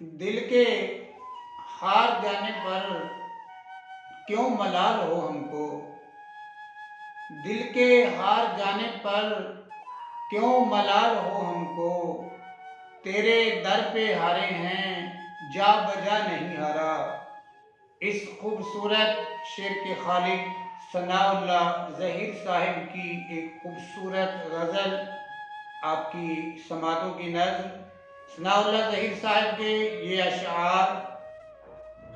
दिल के हार जाने पर क्यों मलाल हो हमको। दिल के हार जाने पर क्यों मलाल हो हमको। तेरे दर पे हारे हैं, जा बजा नहीं हारा। इस खूबसूरत शेर के खालिक सनाउल्लाह ज़हीर साहिब की एक खूबसूरत गज़ल आपकी समातों की नज़्म। सनाउल्लाह ज़हीर साहिब के ये अशआर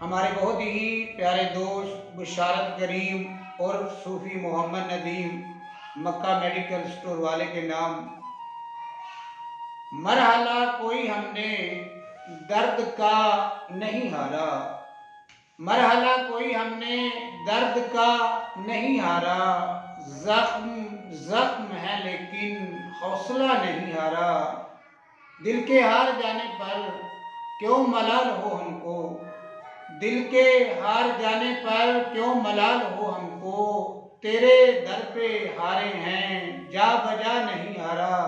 हमारे बहुत ही प्यारे दोस्त बुशारत करीम और सूफ़ी मोहम्मद नदीम मक्का मेडिकल स्टोर वाले के नाम। मरहला कोई हमने दर्द का नहीं हारा। मरहला कोई हमने दर्द का नहीं हारा। जख्म जख्म है लेकिन हौसला नहीं हारा। दिल के हार जाने पर क्यों मलाल हो हमको। दिल के हार जाने पर क्यों मलाल हो हमको। तेरे दर पे हारे हैं, जा बजा नहीं हारा।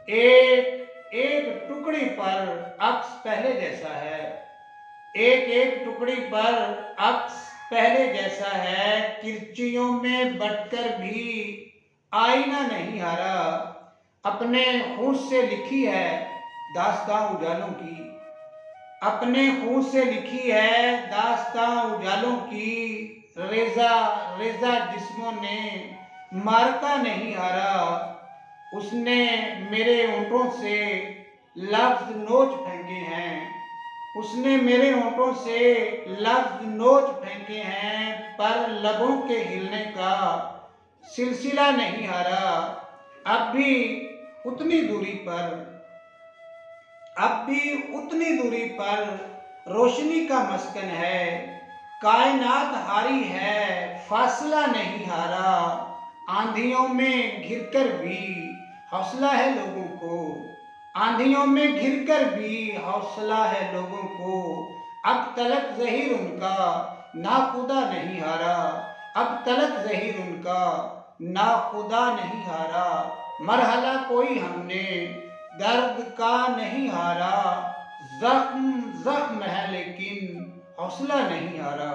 एक एक टुकड़ी पर अक्स पहले जैसा है। एक एक टुकड़ी पर अक्स पहले जैसा है। किरचियों में बटकर भी आईना नहीं हारा। अपने खून से लिखी है दास्तां उजालों की। अपने खून से लिखी है दास्तां उजालों की। रेजा रेजा जिस्मों ने मारका नहीं हारा। उसने मेरे होंठों से लफ्ज नोच फेंके हैं। उसने मेरे होंठों से लफ्ज नोच फेंके हैं, पर लबों के हिलने का सिलसिला नहीं हारा। अब भी उतनी दूरी पर अब भी उतनी दूरी पर रोशनी का मस्कन है। कायनात हारी है, फासला नहीं हारा। आंधियों में घिरकर भी हौसला है लोगों को। आंधियों में घिरकर भी हौसला है लोगों को। अब तलक ज़हीर उनका ना खुदा नहीं हारा। अब तलक ज़हीर उनका ना खुदा नहीं हारा। मरहला कोई हमने दर्द का नहीं हारा। जख्म जख्म है लेकिन हौसला नहीं हारा।